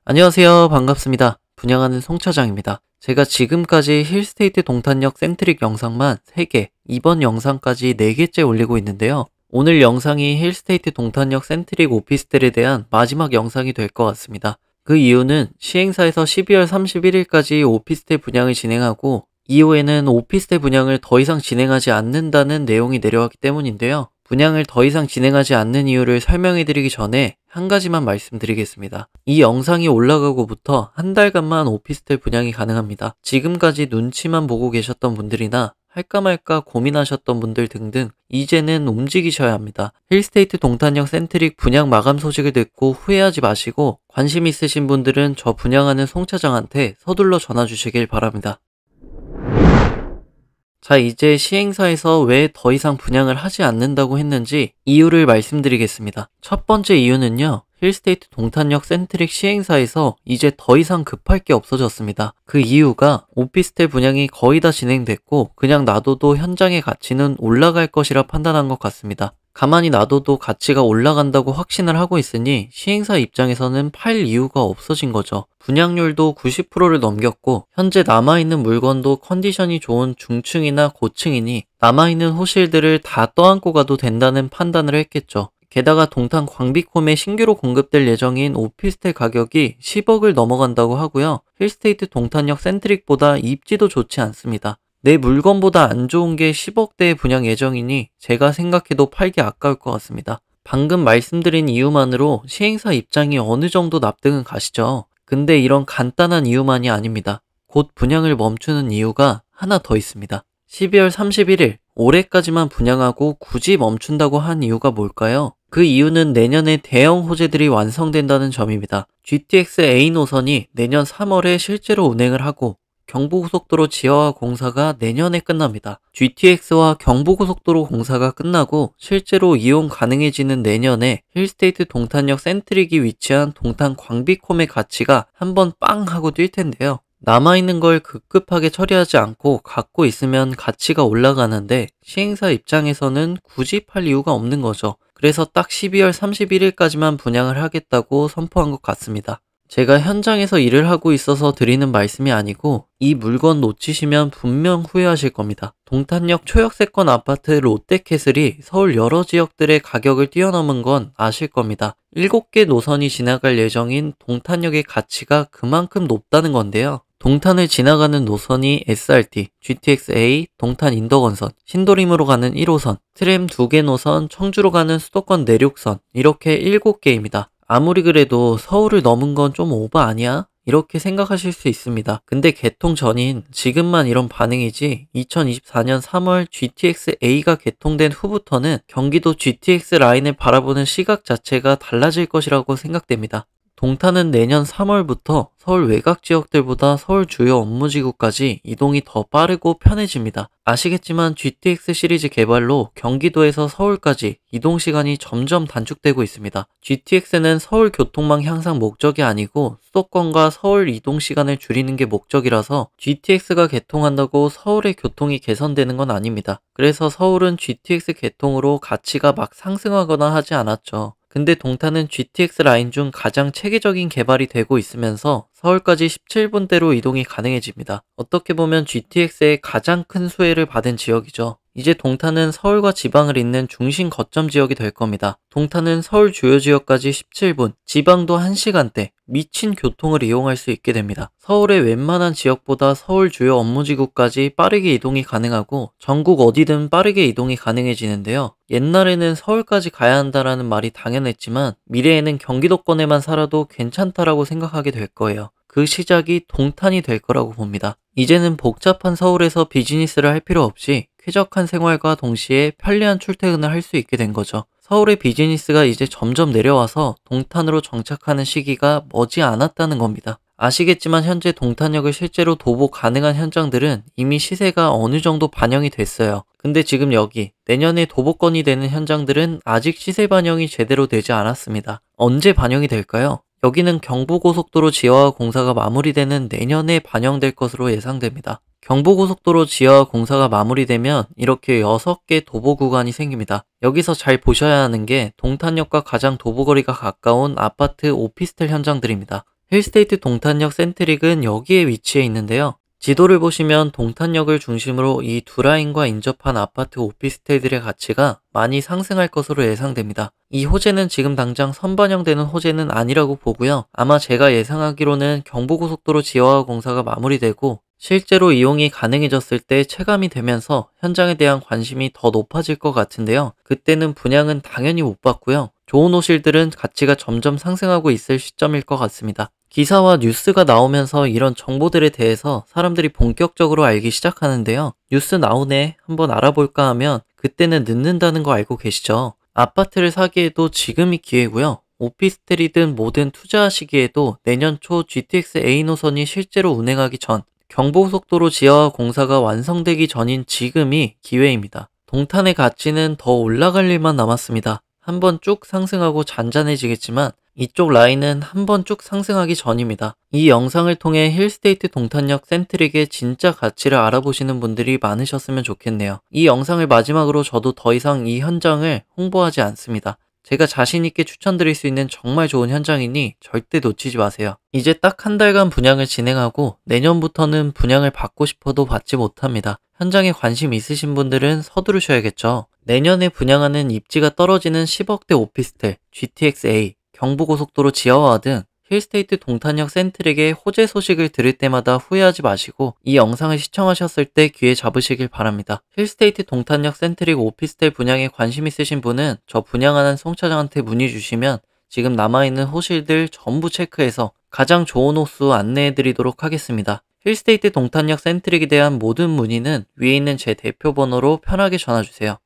안녕하세요. 반갑습니다. 분양하는 송 차장입니다. 제가 지금까지 힐스테이트 동탄역 센트릭 영상만 3개, 이번 영상까지 4개째 올리고 있는데요. 오늘 영상이 힐스테이트 동탄역 센트릭 오피스텔에 대한 마지막 영상이 될 것 같습니다. 그 이유는 시행사에서 12월 31일까지 오피스텔 분양을 진행하고 이후에는 오피스텔 분양을 더 이상 진행하지 않는다는 내용이 내려왔기 때문인데요. 분양을 더 이상 진행하지 않는 이유를 설명해드리기 전에 한 가지만 말씀드리겠습니다. 이 영상이 올라가고부터 한 달간만 오피스텔 분양이 가능합니다. 지금까지 눈치만 보고 계셨던 분들이나 할까 말까 고민하셨던 분들 등등 이제는 움직이셔야 합니다. 힐스테이트 동탄역 센트릭 분양 마감 소식을 듣고 후회하지 마시고 관심 있으신 분들은 저 분양하는 송 차장한테 서둘러 전화 주시길 바랍니다. 자, 이제 시행사에서 왜 더 이상 분양을 하지 않는다고 했는지 이유를 말씀드리겠습니다. 첫 번째 이유는요. 힐스테이트 동탄역 센트릭 시행사에서 이제 더 이상 급할 게 없어졌습니다. 그 이유가 오피스텔 분양이 거의 다 진행됐고 그냥 놔둬도 현장의 가치는 올라갈 것이라 판단한 것 같습니다. 가만히 놔둬도 가치가 올라간다고 확신을 하고 있으니 시행사 입장에서는 팔 이유가 없어진 거죠. 분양률도 90%를 넘겼고 현재 남아있는 물건도 컨디션이 좋은 중층이나 고층이니 남아있는 호실들을 다 떠안고 가도 된다는 판단을 했겠죠. 게다가 동탄 광비콤에 신규로 공급될 예정인 오피스텔 가격이 10억을 넘어간다고 하고요. 힐스테이트 동탄역 센트릭보다 입지도 좋지 않습니다. 내 물건보다 안 좋은 게 10억대의 분양 예정이니 제가 생각해도 팔기 아까울 것 같습니다. 방금 말씀드린 이유만으로 시행사 입장이 어느 정도 납득은 가시죠. 근데 이런 간단한 이유만이 아닙니다. 곧 분양을 멈추는 이유가 하나 더 있습니다. 12월 31일 올해까지만 분양하고 굳이 멈춘다고 한 이유가 뭘까요? 그 이유는 내년에 대형 호재들이 완성된다는 점입니다. GTX A 노선이 내년 3월에 실제로 운행을 하고 경부고속도로 지하화 공사가 내년에 끝납니다. GTX와 경부고속도로 공사가 끝나고 실제로 이용 가능해지는 내년에 힐스테이트 동탄역 센트릭이 위치한 동탄 광비콤의 가치가 한번 빵 하고 뛸 텐데요. 남아있는 걸 급급하게 처리하지 않고 갖고 있으면 가치가 올라가는데 시행사 입장에서는 굳이 팔 이유가 없는 거죠. 그래서 딱 12월 31일까지만 분양을 하겠다고 선포한 것 같습니다. 제가 현장에서 일을 하고 있어서 드리는 말씀이 아니고 이 물건 놓치시면 분명 후회하실 겁니다. 동탄역 초역세권 아파트 롯데캐슬이 서울 여러 지역들의 가격을 뛰어넘은 건 아실 겁니다. 7개 노선이 지나갈 예정인 동탄역의 가치가 그만큼 높다는 건데요. 동탄을 지나가는 노선이 SRT, GTX-A, 동탄 인덕원선, 신도림으로 가는 1호선, 트램 2개 노선, 청주로 가는 수도권 내륙선 이렇게 7개입니다. 아무리 그래도 서울을 넘은 건 좀 오버 아니야? 이렇게 생각하실 수 있습니다. 근데 개통 전인 지금만 이런 반응이지 2024년 3월 GTX-A가 개통된 후부터는 경기도 GTX 라인을 바라보는 시각 자체가 달라질 것이라고 생각됩니다. 동탄은 내년 3월부터 서울 외곽 지역들보다 서울 주요 업무지구까지 이동이 더 빠르고 편해집니다. 아시겠지만 GTX 시리즈 개발로 경기도에서 서울까지 이동시간이 점점 단축되고 있습니다. GTX는 서울 교통망 향상 목적이 아니고 수도권과 서울 이동시간을 줄이는 게 목적이라서 GTX가 개통한다고 서울의 교통이 개선되는 건 아닙니다. 그래서 서울은 GTX 개통으로 가치가 막 상승하거나 하지 않았죠. 근데 동탄은 GTX 라인 중 가장 체계적인 개발이 되고 있으면서 서울까지 17분대로 이동이 가능해집니다. 어떻게 보면 GTX의 가장 큰 수혜를 받은 지역이죠. 이제 동탄은 서울과 지방을 잇는 중심 거점 지역이 될 겁니다. 동탄은 서울 주요 지역까지 17분, 지방도 1시간대, 미친 교통을 이용할 수 있게 됩니다. 서울의 웬만한 지역보다 서울 주요 업무지구까지 빠르게 이동이 가능하고 전국 어디든 빠르게 이동이 가능해지는데요. 옛날에는 서울까지 가야 한다라는 말이 당연했지만 미래에는 경기도권에만 살아도 괜찮다라고 생각하게 될 거예요. 그 시작이 동탄이 될 거라고 봅니다. 이제는 복잡한 서울에서 비즈니스를 할 필요 없이 쾌적한 생활과 동시에 편리한 출퇴근을 할 수 있게 된 거죠. 서울의 비즈니스가 이제 점점 내려와서 동탄으로 정착하는 시기가 머지 않았다는 겁니다. 아시겠지만 현재 동탄역을 실제로 도보 가능한 현장들은 이미 시세가 어느 정도 반영이 됐어요. 근데 지금 여기 내년에 도보권이 되는 현장들은 아직 시세 반영이 제대로 되지 않았습니다. 언제 반영이 될까요? 여기는 경부고속도로 지하화 공사가 마무리되는 내년에 반영될 것으로 예상됩니다. 경부고속도로 지하화 공사가 마무리되면 이렇게 6개 도보 구간이 생깁니다. 여기서 잘 보셔야 하는 게 동탄역과 가장 도보거리가 가까운 아파트 오피스텔 현장들입니다. 힐스테이트 동탄역 센트릭은 여기에 위치해 있는데요. 지도를 보시면 동탄역을 중심으로 이 두 라인과 인접한 아파트 오피스텔들의 가치가 많이 상승할 것으로 예상됩니다. 이 호재는 지금 당장 선반영되는 호재는 아니라고 보고요. 아마 제가 예상하기로는 경부고속도로 지하화 공사가 마무리되고 실제로 이용이 가능해졌을 때 체감이 되면서 현장에 대한 관심이 더 높아질 것 같은데요. 그때는 분양은 당연히 못 받고요. 좋은 호실들은 가치가 점점 상승하고 있을 시점일 것 같습니다. 기사와 뉴스가 나오면서 이런 정보들에 대해서 사람들이 본격적으로 알기 시작하는데요. 뉴스 나오네, 한번 알아볼까 하면 그때는 늦는다는 거 알고 계시죠? 아파트를 사기에도 지금이 기회고요. 오피스텔이든 뭐든 투자하시기에도 내년 초 GTX A 노선이 실제로 운행하기 전, 경부고속도로 지하화 공사가 완성되기 전인 지금이 기회입니다. 동탄의 가치는 더 올라갈 일만 남았습니다. 한번 쭉 상승하고 잔잔해지겠지만 이쪽 라인은 한번 쭉 상승하기 전입니다. 이 영상을 통해 힐스테이트 동탄역 센트릭의 진짜 가치를 알아보시는 분들이 많으셨으면 좋겠네요. 이 영상을 마지막으로 저도 더 이상 이 현장을 홍보하지 않습니다. 제가 자신있게 추천드릴 수 있는 정말 좋은 현장이니 절대 놓치지 마세요. 이제 딱 한 달간 분양을 진행하고 내년부터는 분양을 받고 싶어도 받지 못합니다. 현장에 관심 있으신 분들은 서두르셔야겠죠. 내년에 분양하는 입지가 떨어지는 10억대 오피스텔, GTX-A, 경부고속도로 지하화 등 힐스테이트 동탄역 센트릭의 호재 소식을 들을 때마다 후회하지 마시고 이 영상을 시청하셨을 때 귀에 잡으시길 바랍니다. 힐스테이트 동탄역 센트릭 오피스텔 분양에 관심 있으신 분은 저 분양하는 송 차장한테 문의 주시면 지금 남아있는 호실들 전부 체크해서 가장 좋은 호수 안내해드리도록 하겠습니다. 힐스테이트 동탄역 센트릭에 대한 모든 문의는 위에 있는 제 대표 번호로 편하게 전화주세요.